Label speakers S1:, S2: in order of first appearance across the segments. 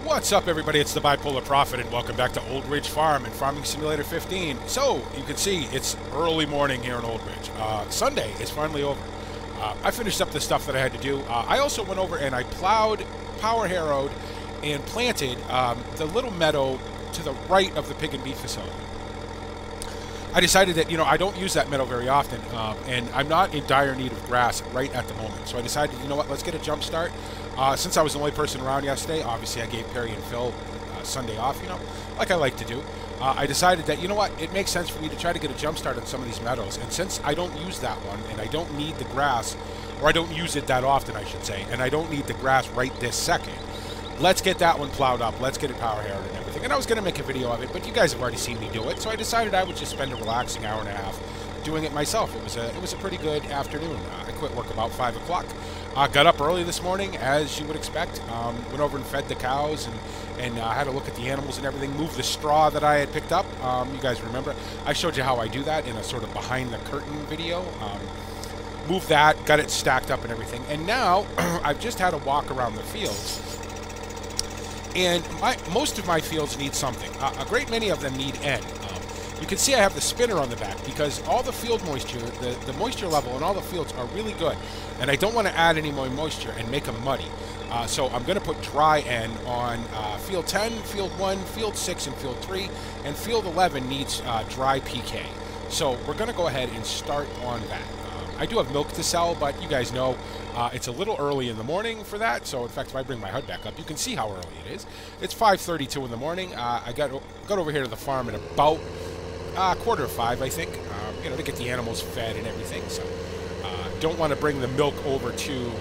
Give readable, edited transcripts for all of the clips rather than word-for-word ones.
S1: What's up, everybody? It's the Bipolar Prophet, and welcome back to Old Ridge Farm and Farming Simulator 15. So, you can see it's early morning here in Old Ridge. Sunday is finally over. I finished up the stuff that I had to do. I also went over and I plowed, power harrowed, and planted the little meadow to the right of the pig and beef facility. I decided that, I don't use that meadow very often, and I'm not in dire need of grass right at the moment. So I decided, you know what, let's get a jump start. Since I was the only person around yesterday, obviously I gave Perry and Phil Sunday off, like I like to do. I decided that, you know what, it makes sense for me to try to get a jump start on some of these meadows. And since I don't use that one, and I don't need the grass, or I don't use it that often, I should say, and I don't need the grass right this second, let's get that one plowed up, let's get it power harrowed and everything. And I was going to make a video of it, but you guys have already seen me do it, so I decided I would just spend a relaxing hour and a half doing it myself. It was a pretty good afternoon. I quit work about 5 o'clock. Got up early this morning, as you would expect. Went over and fed the cows and had a look at the animals and everything. Moved the straw that I had picked up. You guys remember, I showed you how I do that in a sort of behind the curtain video. Moved that, got it stacked up and everything. And now, I've just had a walk around the fields. And most of my fields need something. A great many of them need N. You can see I have the spinner on the back because all the field moisture, the moisture level in all the fields are really good. And I don't want to add any more moisture and make them muddy. So I'm going to put dry N on field 10, field 1, field 6, and field 3. And field 11 needs dry PK. So we're going to go ahead and start on that. I do have milk to sell, but you guys know it's a little early in the morning for that. So, in fact, if I bring my HUD back up, you can see how early it is. It's 5:32 in the morning. I got over here to the farm at about 4:45, I think, to get the animals fed and everything. So, don't want to bring the milk over to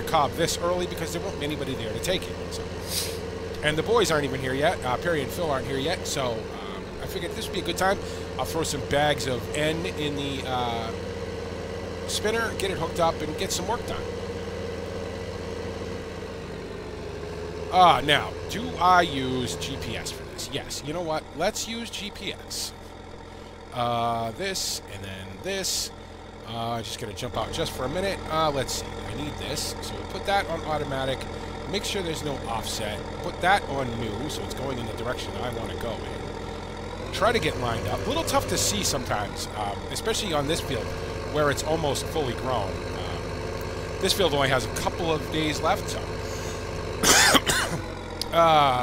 S1: Cobb this early because there won't be anybody there to take it. So. And the boys aren't even here yet. Perry and Phil aren't here yet, so I figured this would be a good time. I'll throw some bags of N in the spinner, get it hooked up, and get some work done. Now, do I use GPS for this? Yes. You know what? Let's use GPS. This, and then this. Just going to jump out just for a minute. Let's see. I need this. So we'll put that on automatic. Make sure there's no offset. Put that on new, so it's going in the direction I want to go in. Try to get lined up. A little tough to see sometimes, especially on this field where it's almost fully grown. This field only has a couple of days left, so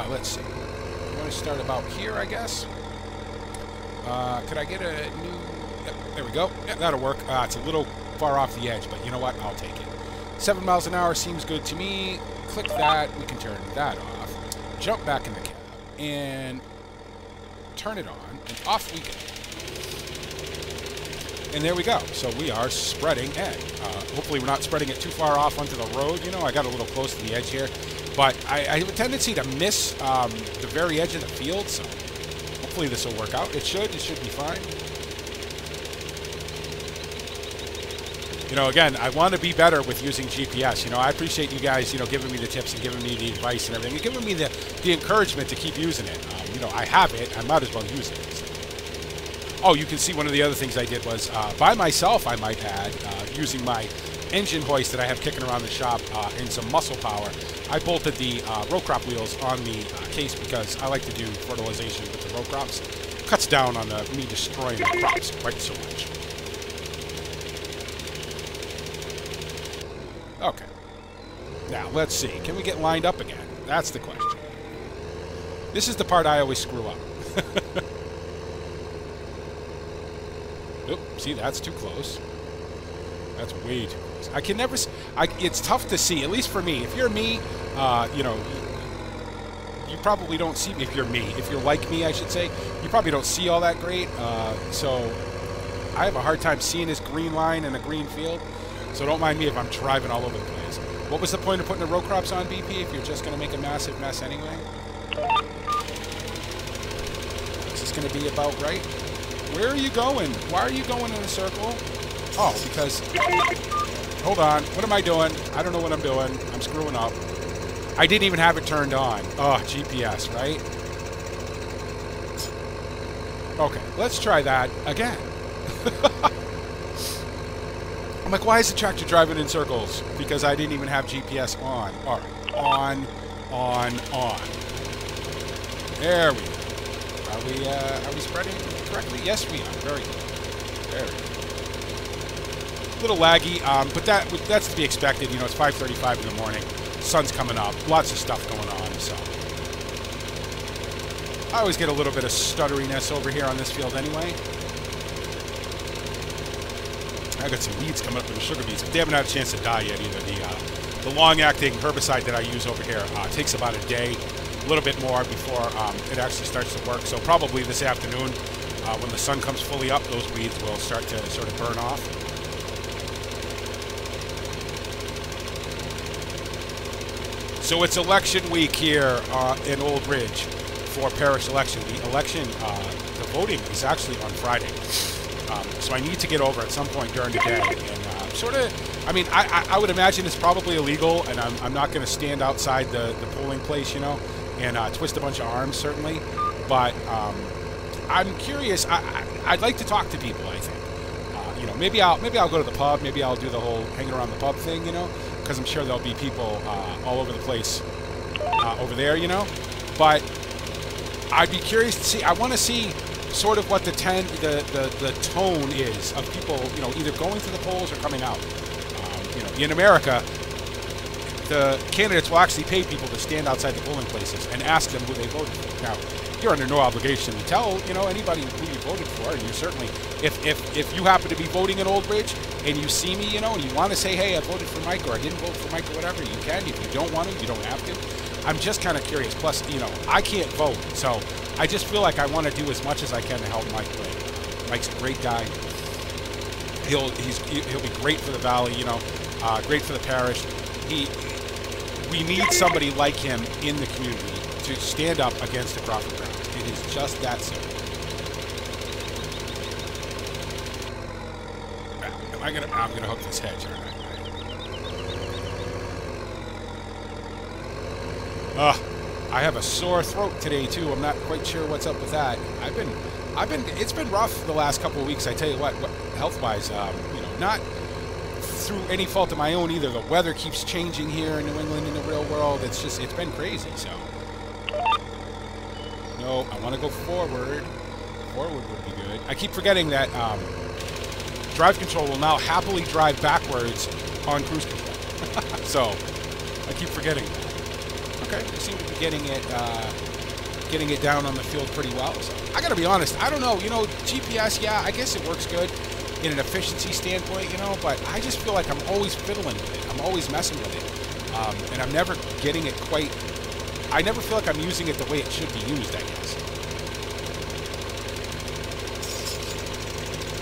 S1: let's see. I'm going to start about here, I guess. Could I get a new... Yep, there we go. Yeah, that'll work. It's a little far off the edge, but you know what? I'll take it. 7 miles an hour seems good to me. Click that. We can turn that off. Jump back in the cab and turn it on, and off we go. And there we go. So we are spreading N. Hopefully we're not spreading it too far off onto the road. I got a little close to the edge here. But I have a tendency to miss the very edge of the field, so hopefully this will work out. It should be fine. Again, I want to be better with using GPS. I appreciate you guys, giving me the tips and giving me the advice and everything, and giving me the encouragement to keep using it. I have it. I might as well use it. So. Oh, you can see one of the other things I did was, by myself, I might add, using my engine hoist that I have kicking around the shop and some muscle power, I bolted the row crop wheels on the case because I like to do fertilization with the row crops. Cuts down on me destroying the crops quite so much. Okay. Now, let's see. Can we get lined up again? That's the question. This is the part I always screw up. Oop, see, that's too close. That's way too close. I can never... it's tough to see, at least for me. If you're me, you probably don't see... If you're me, if you're like me, I should say, you probably don't see all that great. So I have a hard time seeing this green line in a green field. So don't mind me if I'm driving all over the place. What was the point of putting the row crops on, BP, if you're just going to make a massive mess anyway? Is this going to be about right? Where are you going? Why are you going in a circle? Oh, because... Hold on. What am I doing? I don't know what I'm doing. I'm screwing up. I didn't even have it turned on. Oh, GPS, right? Okay, let's try that again. I'm like, why is the tractor driving in circles? Because I didn't even have GPS on. All right, on, on. There we go. Are we spreading correctly? Yes, we are. Very good. Very good. A little laggy, but that's to be expected. You know, it's 5:35 in the morning. Sun's coming up. Lots of stuff going on, so. I always get a little bit of stutteriness over here on this field anyway. I got some weeds coming up in the sugar beets, but they haven't had a chance to die yet either. The long-acting herbicide that I use over here takes about a day, a little bit more before it actually starts to work. So probably this afternoon, when the sun comes fully up, those weeds will start to sort of burn off. So it's election week here in Old Ridge for parish election. The election, the voting is actually on Friday. So I need to get over at some point during the day and sort of, I mean, I would imagine it's probably illegal, and I'm not going to stand outside the polling place, you know, and twist a bunch of arms, certainly. But I'm curious. I'd like to talk to people, I think. You know, maybe I'll go to the pub. Maybe I'll do the whole hanging around the pub thing, you know, because I'm sure there'll be people all over the place over there, you know. But I'd be curious to see. I want to see sort of what the tone is of people, you know, either going to the polls or coming out. You know, in America, the candidates will actually pay people to stand outside the polling places and ask them who they voted for. Now, you're under no obligation to tell, you know, anybody who you voted for, and you certainly, if you happen to be voting in Old Ridge and you see me, you know, and you want to say, hey, I voted for Mike, or I didn't vote for Mike, or whatever, you can. If you don't want to, you don't have to. I'm just kind of curious. Plus, you know, I can't vote, so I just feel like I want to do as much as I can to help Mike win. Mike's a great guy. He'll be great for the valley, you know, great for the parish. We need somebody like him in the community to stand up against the Crawford Browns. It is just that simple. I'm gonna hook this hedge, aren't I? I have a sore throat today too. I'm not quite sure what's up with that. It's been rough the last couple of weeks. I tell you what health-wise, you know, not through any fault of my own either. The weather keeps changing here in New England in the real world. It's been crazy. So, no, I want to go forward. Forward would be good. I keep forgetting that drive control will now happily drive backwards on cruise control. So, I keep forgetting that. Okay, I seem to be getting it down on the field pretty well. So I got to be honest. I don't know. You know, GPS. Yeah, I guess it works good in an efficiency standpoint. You know, but I just feel like I'm always fiddling with it. I'm always messing with it, and I'm never getting it quite. I never feel like I'm using it the way it should be used, I guess.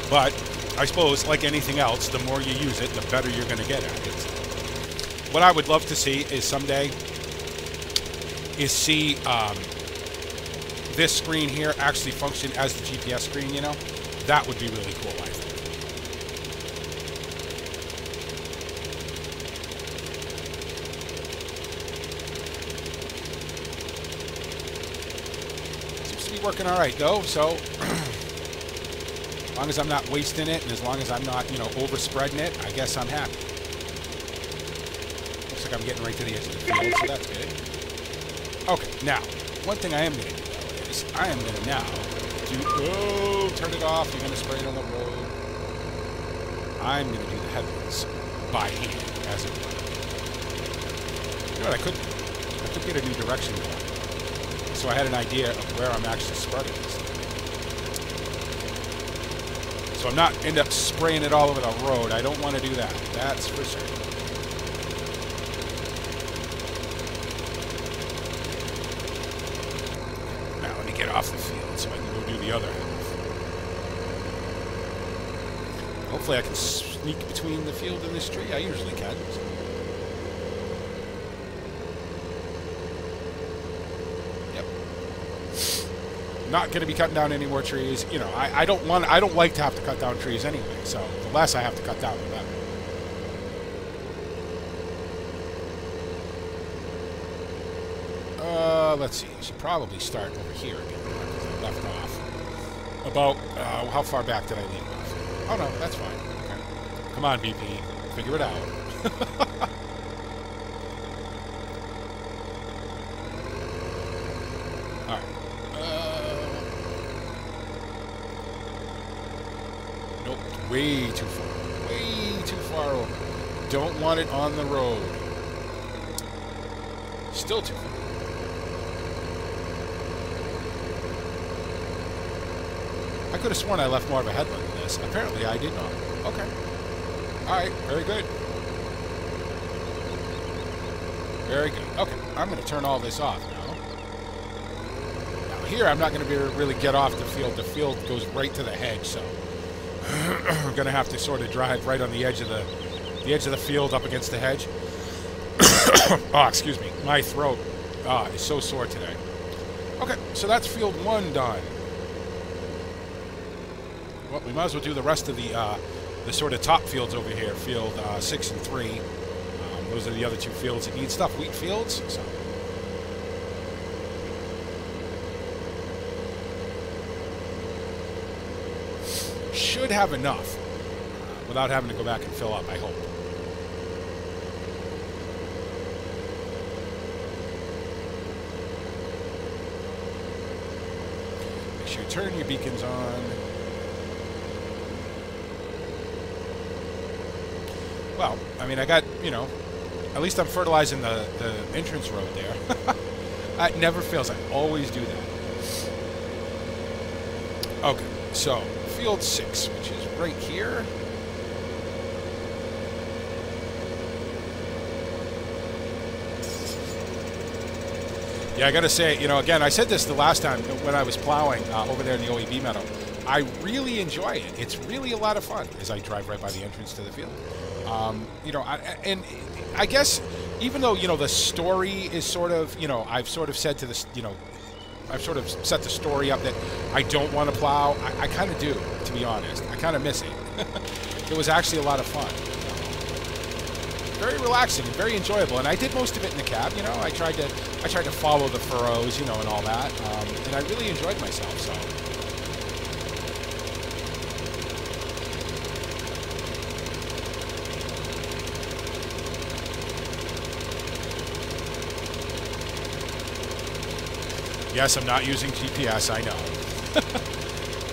S1: But I suppose, like anything else, the more you use it, the better you're going to get at it. What I would love to see is someday see this screen here actually function as the GPS screen, you know? That would be really cool, I think. Seems to be working all right, though, so as long as I'm not wasting it and as long as I'm not, you know, overspreading it, I guess I'm happy. Looks like I'm getting right to the edge of the field, so that's good. Okay, now, one thing I am going to do, though, is I am going to now do... Oh, turn it off. You're going to spray it on the road. I'm going to do the headlights by hand, as it were. You know what I could do? I could get a new direction going. So I had an idea of where I'm actually spreading this thing. So I'm not end up spraying it all over the road. I don't want to do that. That's for certain. Off the field so I can go do the other half. Hopefully I can sneak between the field and this tree. I usually can. Yep. Not going to be cutting down any more trees. You know, I don't like to have to cut down trees anyway, so the less I have to cut down, the better. Let's see. I should probably start over here again because I left off. About how far back did I leave off? Oh no, that's fine. Okay. Come on, BP, figure it out. All right. Nope. Way too far. Way too far over. Don't want it on the road. Still too far. I could have sworn I left more of a headland than this. Apparently I did not. Okay. Alright, very good. Very good. Okay, I'm going to turn all this off now. Now here I'm not going to be able to really get off the field. The field goes right to the hedge, so I'm going to have to sort of drive right on the edge of the field up against the hedge. Oh, excuse me. My throat is so sore today. Okay, so that's field 1 done. Well, we might as well do the rest of the sort of top fields over here, field 6 and 3. Those are the other 2 fields that need stuff, wheat fields. So. Should have enough without having to go back and fill up, I hope. Make sure you turn your beacons on. Well, I mean, I got, you know, at least I'm fertilizing the entrance road there. That never fails. I always do that. Okay, so field 6, which is right here. Yeah, I got to say, you know, again, I said this the last time when I was plowing over there in the OEB meadow. I really enjoy it. It's really a lot of fun as I drive right by the entrance to the field. You know, and I guess even though, you know, the story is sort of, you know, I've sort of said to this, you know, I've sort of set the story up that I don't want to plow. I kind of do, to be honest. I kind of miss it. It was actually a lot of fun. Very relaxing and very enjoyable, and I did most of it in the cab. You know, I tried to follow the furrows, you know, and all that, and I really enjoyed myself. So. Yes, I'm not using GPS, I know.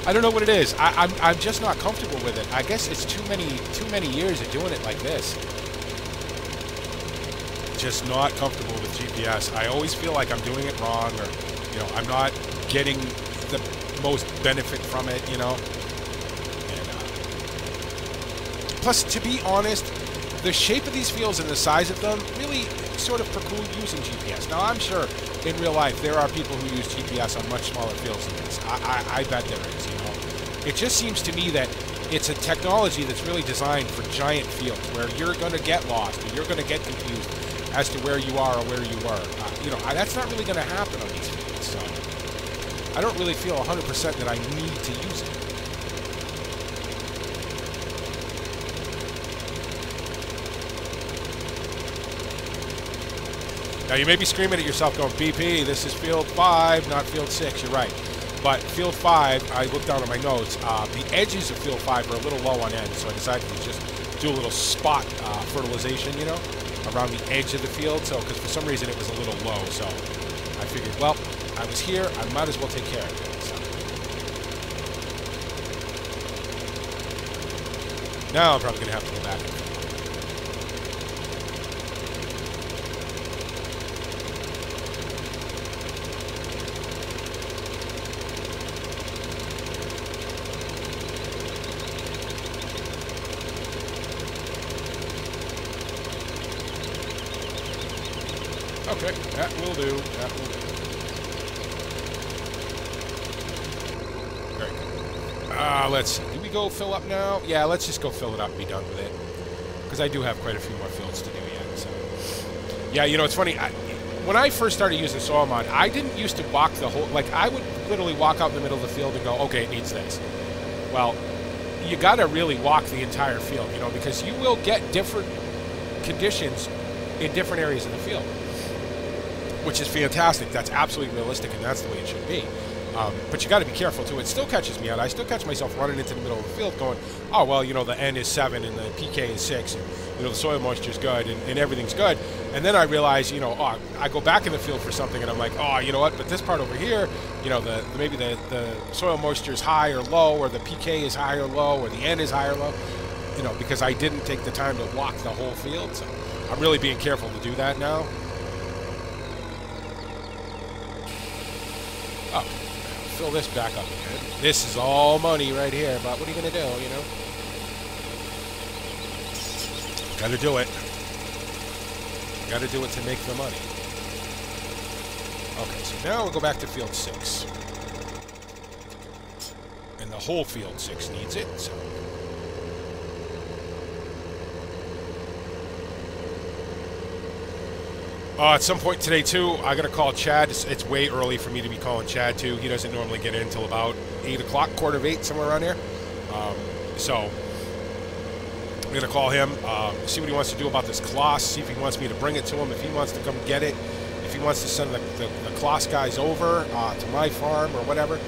S1: I don't know what it is. I'm just not comfortable with it. I guess it's too many years of doing it like this. Just not comfortable with GPS. I always feel like I'm doing it wrong, or, you know, I'm not getting the most benefit from it, you know. And, plus, to be honest, the shape of these fields and the size of them really sort of preclude using GPS. Now, I'm sure in real life there are people who use GPS on much smaller fields than this. I bet there is, you know. It just seems to me that it's a technology that's really designed for giant fields where you're going to get lost or you're going to get confused as to where you are or where you were. You know, that's not really going to happen on these fields. So I don't really feel 100% that I need to use it. Now, you may be screaming at yourself going, BP, this is field 5, not field 6. You're right. But field 5, I looked down at my notes, the edges of field 5 are a little low on end, so I decided to just do a little spot fertilization, you know, around the edge of the field. So, because for some reason it was a little low, so I figured, well, I was here, I might as well take care of it. So. Now I'm probably going to have to go back. Okay, that will do. That will do. Very good. Let's see. Do we go fill up now? Yeah, let's just go fill it up and be done with it. Because I do have quite a few more fields to do yet. So. Yeah, you know, it's funny. When I first started using soil mod, I didn't used to walk the whole... Like, I would literally walk out in the middle of the field and go, okay, it needs this. Well, you got to really walk the entire field, you know, because you will get different conditions in different areas of the field. Which is fantastic. That's absolutely realistic, and that's the way it should be. But you got to be careful too. It still catches me out. I still catch myself running into the middle of the field going, oh, well, you know, the N is 7 and the PK is 6. And, you know, the soil moisture is good and everything's good. And then I realize, you know, oh, I go back in the field for something and I'm like, oh, you know what? But this part over here, you know, maybe the soil moisture is high or low, or the PK is high or low, or the N is high or low, you know, because I didn't take the time to walk the whole field. So I'm really being careful to do that now. Oh. Fill this back up again. This is all money right here, but what are you going to do, you know? Got to do it. Got to do it to make the money. Okay, so now we'll go back to field 6. And the whole field 6 needs it, so... at some point today, too, I got to call Chad. It's way early for me to be calling Chad, too. He doesn't normally get in until about 8 o'clock, quarter of 8, somewhere around here. So I'm going to call him, see what he wants to do about this Kloss, see if he wants me to bring it to him, if he wants to come get it, if he wants to send the Kloss guys over to my farm or whatever.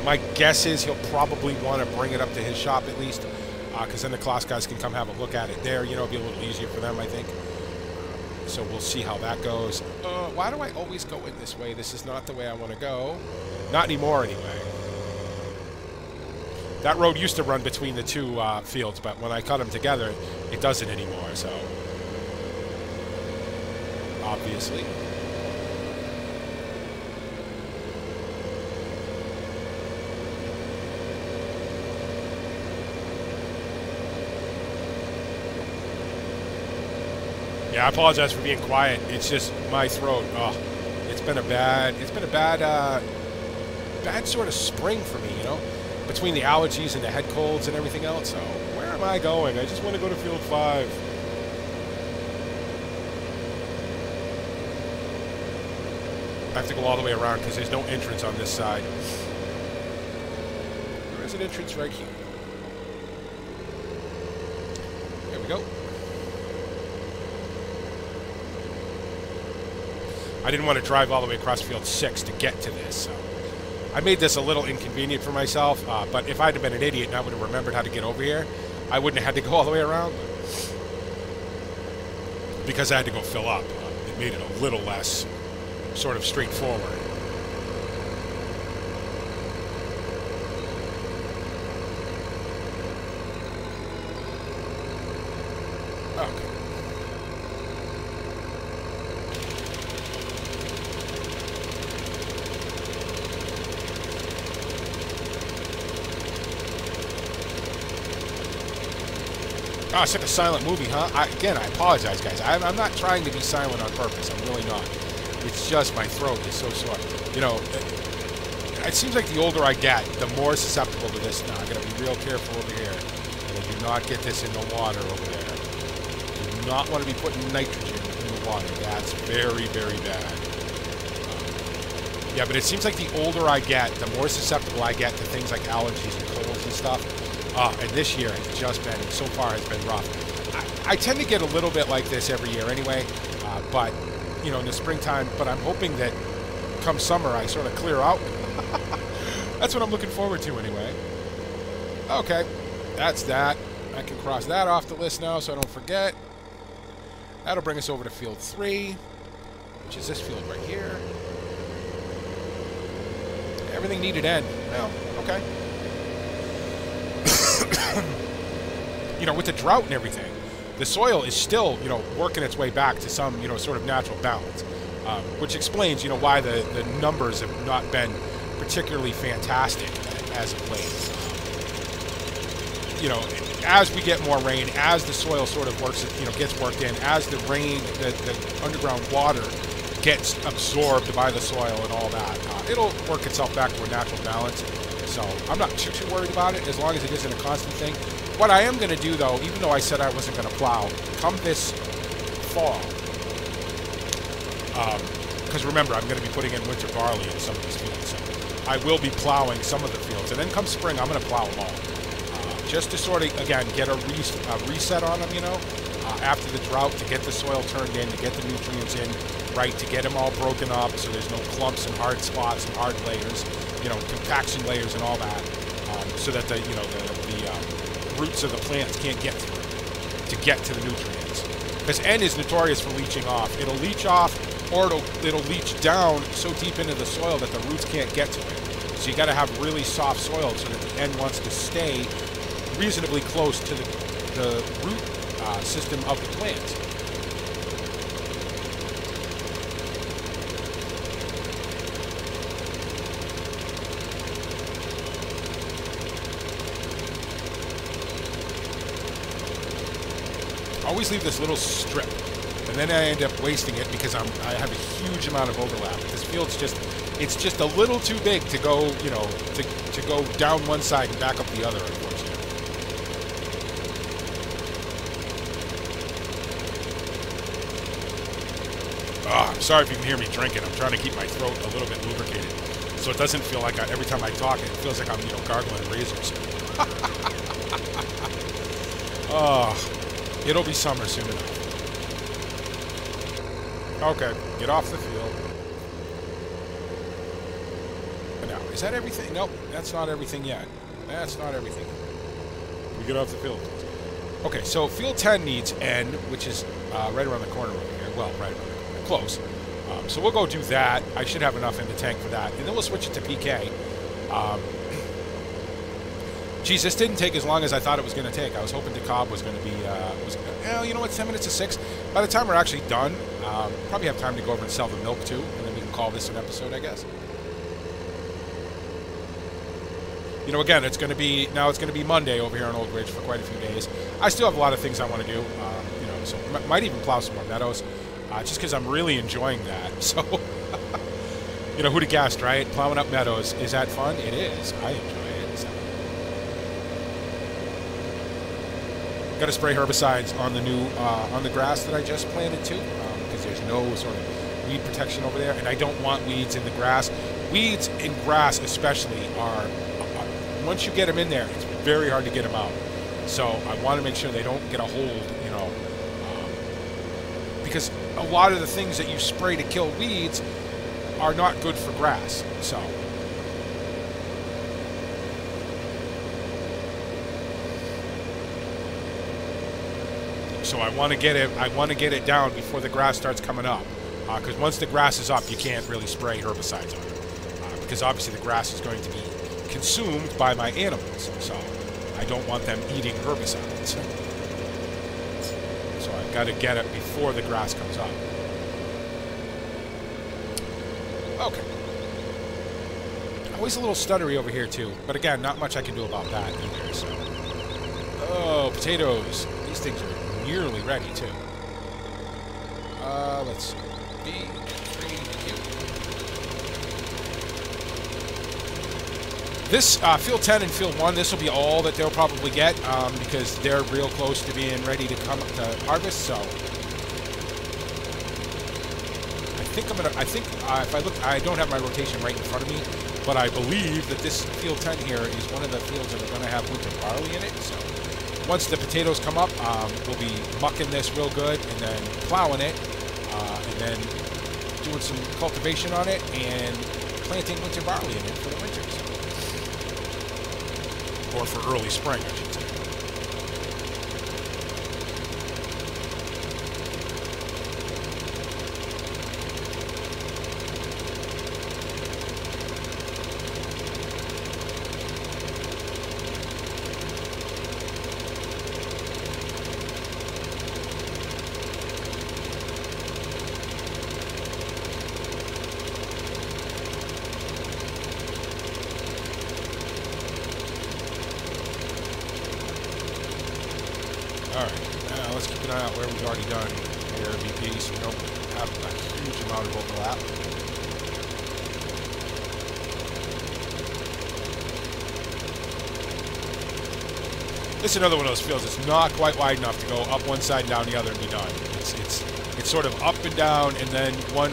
S1: My guess is he'll probably want to bring it up to his shop at least, because then the Kloss guys can come have a look at it there. You know, it'll be a little easier for them, I think. So we'll see how that goes. Why do I always go in this way? This is not the way I want to go. Not anymore, anyway. That road used to run between the two fields, but when I cut them together, it doesn't anymore, so... Obviously. Yeah, I apologize for being quiet. It's just my throat. Oh, it's been a bad sort of spring for me, you know, between the allergies and the head colds and everything else. So where am I going? I just want to go to field 5. I have to go all the way around because there's no entrance on this side. There is an entrance right here. There we go. I didn't want to drive all the way across field 6 to get to this, so I made this a little inconvenient for myself, but if I'd have been an idiot and I would have remembered how to get over here, I wouldn't have had to go all the way around. Because I had to go fill up, it made it a little less sort of straightforward. Okay. Oh, it's like a silent movie, huh? Again, I apologize, guys. I'm not trying to be silent on purpose. I'm really not. It's just my throat is so sore. You know, it seems like the older I get, the more susceptible to this now. I gotta be real careful over here. And I do not get this in the water over there. Do not want to be putting nitrogen in the water. That's very, very bad. Yeah, but it seems like the older I get, the more susceptible I get to things like allergies and colds and stuff. And this year has just been, so far has been rough. I tend to get a little bit like this every year anyway, but, you know, in the springtime, but I'm hoping that come summer I sort of clear out. That's what I'm looking forward to anyway. Okay, that's that. I can cross that off the list now so I don't forget. That'll bring us over to field 3, which is this field right here. Everything needed end. Well, okay. You know, with the drought and everything, the soil is still, you know, working its way back to some, you know, sort of natural balance, which explains, you know, why the numbers have not been particularly fantastic as of late. You know, as we get more rain, as the soil sort of works, you know, gets worked in, as the rain, the underground water gets absorbed by the soil and all that, it'll work itself back to a natural balance. So I'm not too worried about it as long as it isn't a constant thing. What I am going to do, though, even though I said I wasn't going to plow, come this fall, because remember, I'm going to be putting in winter barley in some of these fields, so I will be plowing some of the fields. And then come spring, I'm going to plow them all. Just to sort of, again, get a reset on them, you know. after the drought, to get the soil turned in, to get the nutrients in, right, to get them all broken up so there's no clumps and hard spots and hard layers, you know, compaction layers and all that, so that the roots of the plants can't get through to get to the nutrients. Because N is notorious for leaching off. It'll leach off, or it'll leach down so deep into the soil that the roots can't get to it. So you got to have really soft soil so that the N wants to stay reasonably close to the root system of the plant. Always leave this little strip, and then I end up wasting it because I have a huge amount of overlap. This field's it's just a little too big to go, you know, to go down one side and back up the other, unfortunately. Oh, I'm sorry if you can hear me drinking. I'm trying to keep my throat a little bit lubricated, so it doesn't feel like every time I talk, it feels like I'm, you know, gargling razors. Oh. It'll be summer soon enough. Okay, get off the field. Now, is that everything? Nope, that's not everything yet. That's not everything. We get off the field. Okay, so field 10 needs N, which is right around the corner over here. Well, right around the corner. Close. So we'll go do that. I should have enough in the tank for that. And then we'll switch it to PK. Geez, this didn't take as long as I thought it was going to take. I was hoping DeKalb was going to be, well, you know what, 10 minutes to 6. By the time we're actually done, probably have time to go over and sell the milk too, and then we can call this an episode, I guess. You know, again, it's going to be Monday over here on Old Ridge for quite a few days. I still have a lot of things I want to do, you know, so might even plow some more meadows, just because I'm really enjoying that. So, you know, who'd have guessed, right? Plowing up meadows, is that fun? It is. I enjoy it. Got to spray herbicides on the new on the grass that I just planted too, because there's no sort of weed protection over there, and I don't want weeds in the grass. Weeds in grass, especially, are once you get them in there, it's very hard to get them out. So I want to make sure they don't get a hold, you know, because a lot of the things that you spray to kill weeds are not good for grass. So I want to get it down before the grass starts coming up, because once the grass is up, you can't really spray herbicides on it, because obviously the grass is going to be consumed by my animals. So I don't want them eating herbicides. So I've got to get it before the grass comes up. Okay. Always a little stuttery over here too, but again, not much I can do about that either. So, oh, potatoes. These things are nearly ready too. Let's see. B3Q. This field 10 and field 1, this will be all that they'll probably get, because they're real close to being ready to come to harvest. So I think if I look, I don't have my rotation right in front of me, but I believe that this field 10 here is one of the fields that are going to have winter barley in it. So once the potatoes come up, we'll be mucking this real good and then plowing it, and then doing some cultivation on it and planting winter barley in it for the winter. So. Or for early spring, I should say. Alright, let's keep an eye out where we've already done here, VP, so we don't have a huge amount of overlap. This is another one of those fields that's not quite wide enough to go up one side and down the other and be done. It's sort of up and down and then one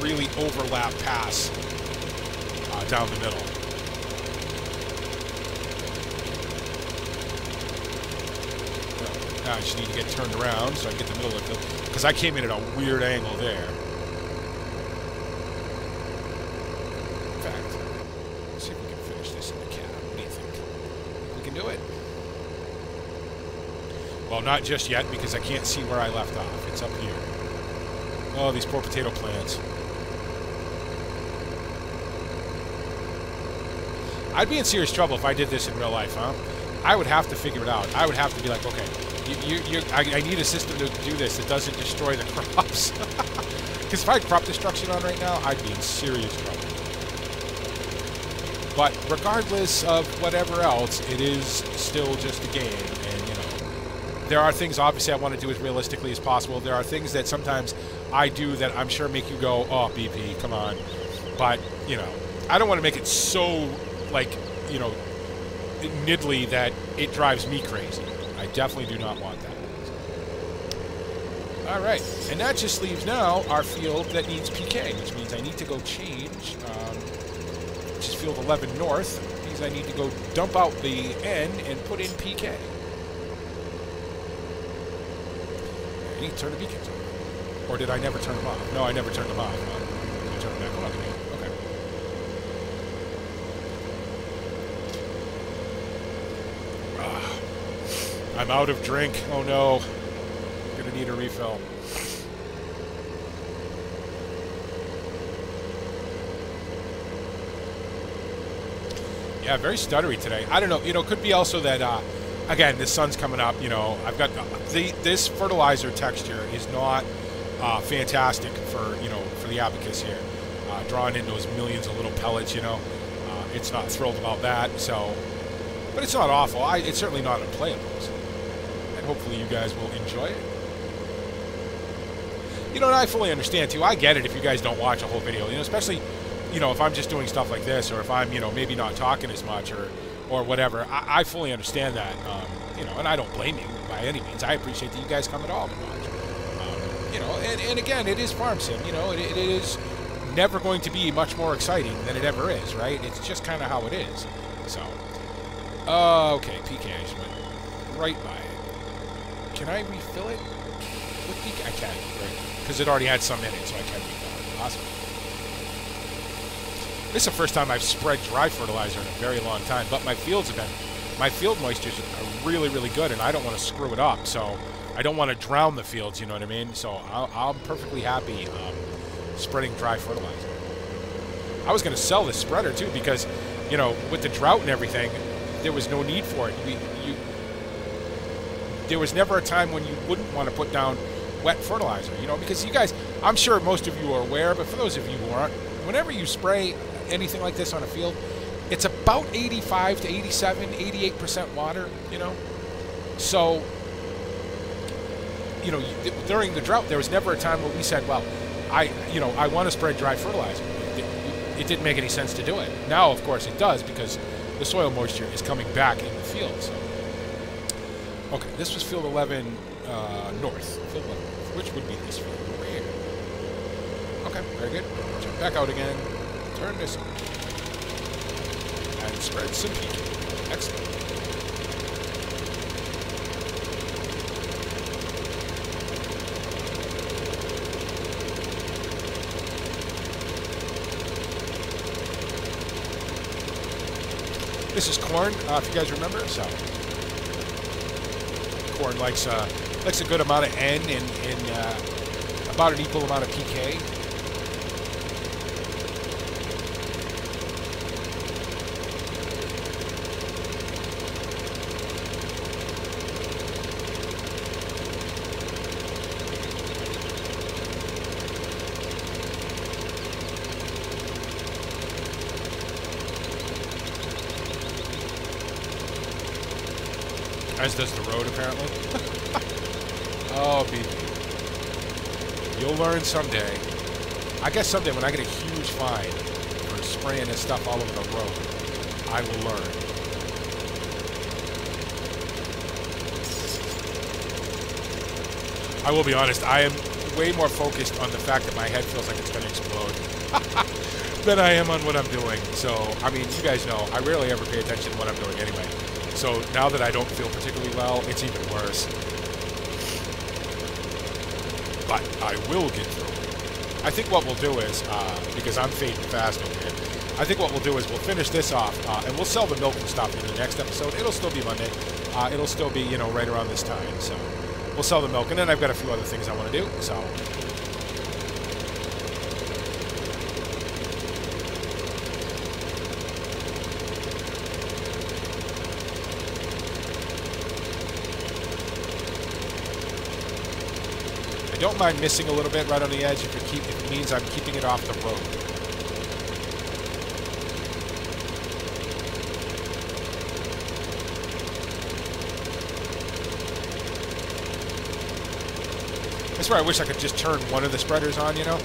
S1: really overlap pass down the middle. Now I just need to get turned around so I can get the middle of it, because I came in at a weird angle there. In fact, let's see if we can finish this in the cab. What do you think? We can do it? Well, not just yet, because I can't see where I left off. It's up here. Oh, these poor potato plants. I'd be in serious trouble if I did this in real life, huh? I would have to figure it out. I would have to be like, okay, I need a system to do this that doesn't destroy the crops. Because if I had crop destruction on right now, I'd be in serious trouble. But regardless of whatever else, it is still just a game, and you know, there are things obviously I want to do as realistically as possible. There are things that sometimes I do that I'm sure make you go, oh, BP, come on. But, you know, I don't want to make it so, like, you know, niddly that it drives me crazy. I definitely do not want that. All right, and that just leaves now our field that needs PK, which means I need to go change, which is field 11 north. It means I need to go dump out the N and put in PK. I need to turn the beacons on. Or did I never turn them off? No, I never turned them off. I turn them back on again. I'm out of drink. Oh no. I'm gonna need a refill. Yeah, very stuttery today. I don't know. You know, could be also that, again, the sun's coming up. You know, I've got this fertilizer texture is not fantastic for, you know, for the abacus here. Drawing in those millions of little pellets, you know. It's not thrilled about that. So, but it's not awful. It's certainly not unplayable. Hopefully you guys will enjoy it. You know, and I fully understand too. I get it if you guys don't watch a whole video, you know, especially, you know, if I'm just doing stuff like this, or if I'm, you know, maybe not talking as much, or whatever. I fully understand that, you know, and I don't blame you by any means. I appreciate that you guys come at all to watch. You know, and again, it is Farm Sim. You know, it is never going to be much more exciting than it ever is, right? It's just kind of how it is. So, okay, PK, I just went right by it. Can I refill it? I can, right? Because it already had some in it, so I can refill it. Awesome. This is the first time I've spread dry fertilizer in a very long time, but my field moistures are really, really good, and I don't want to screw it up, so I don't want to drown the fields, you know what I mean? So I'm perfectly happy spreading dry fertilizer. I was going to sell this spreader, too, because, you know, with the drought and everything, there was no need for it. There was never a time when you wouldn't want to put down wet fertilizer, you know, because you guys, I'm sure most of you are aware, but for those of you who aren't, whenever you spray anything like this on a field, it's about 85 to 87, 88% water, you know. So, you know, during the drought, there was never a time when we said, well, I want to spread dry fertilizer. It didn't make any sense to do it. Now, of course, it does, because the soil moisture is coming back in the field, so. Okay, this was field 11 north. Field 11 north, which would be this field over here. Okay, very good. Jump back out again. Turn this on. And spread some PK. Excellent. This is corn, if you guys remember, so. Corn likes a good amount of N and about an equal amount of PK. As does the road, apparently. Oh, BB. You'll learn someday. I guess someday when I get a huge fine for spraying this stuff all over the road, I will learn. I will be honest, I am way more focused on the fact that my head feels like it's going to explode than I am on what I'm doing. So, I mean, you guys know, I rarely ever pay attention to what I'm doing anyway. So now that I don't feel particularly well, it's even worse. but I will get through it. I think what we'll do is, because I'm fading fast over here, I think what we'll do is we'll finish this off, and we'll sell the milk and stuff in the next episode. It'll still be Monday. It'll still be, you know, right around this time. So we'll sell the milk, and then I've got a few other things I want to do. So I don't mind missing a little bit right on the edge if it means I'm keeping it off the road. That's where I wish I could just turn one of the spreaders on, you know,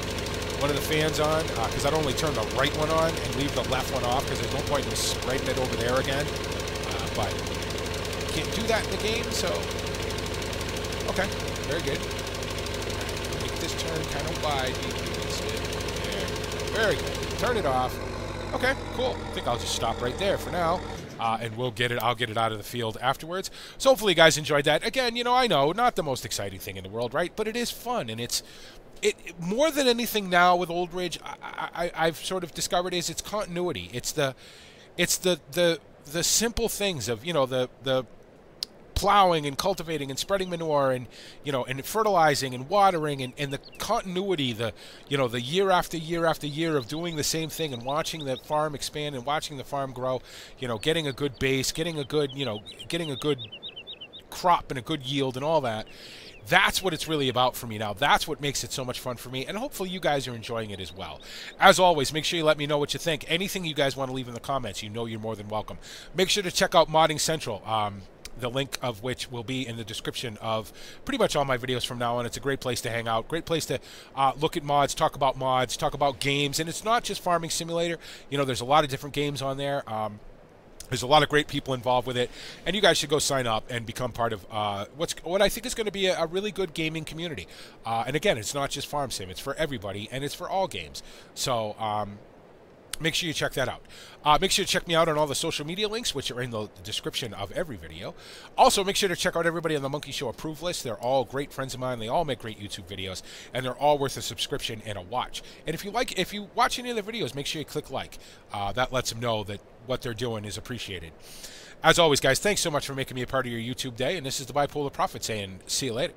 S1: one of the fans on, because I'd only turn the right one on and leave the left one off, because there's no point in spreading it over there again. But can't do that in the game, so okay, very good. Make this turn kind of wide. There, very good. Turn it off. Okay, cool. I think I'll just stop right there for now. And we'll get it. I'll get it out of the field afterwards. So hopefully you guys enjoyed that. Again, you know, I know not the most exciting thing in the world, right? But it is fun, and it more than anything now with Old Ridge, I've sort of discovered is its continuity. It's the simple things of, you know, the plowing and cultivating and spreading manure and, you know, and fertilizing and watering and the continuity, the, you know, the year after year after year of doing the same thing and watching the farm expand and watching the farm grow, you know, getting a good base, getting a good, you know, getting a good crop and a good yield and all that. That's what it's really about for me now. That's what makes it so much fun for me, and hopefully you guys are enjoying it as well. As always, make sure you let me know what you think. Anything you guys want to leave in the comments, you know you're more than welcome. Make sure to check out Modding Central, the link of which will be in the description of pretty much all my videos from now on. It's a great place to hang out, great place to look at mods, talk about games, and it's not just Farming Simulator. You know, there's a lot of different games on there. There's a lot of great people involved with it, and you guys should go sign up and become part of what I think is going to be a really good gaming community. And again, it's not just Farm Sim; it's for everybody, and it's for all games. So make sure you check that out. Make sure to check me out on all the social media links, which are in the description of every video. Also, make sure to check out everybody on the Monkey Show approved list. They're all great friends of mine. They all make great YouTube videos, and they're all worth a subscription and a watch. And if you watch any of the videos, make sure you click like. That lets them know that what they're doing is appreciated. As always, guys, thanks so much for making me a part of your YouTube day. And this is the Bipolar Prophet saying, see you later.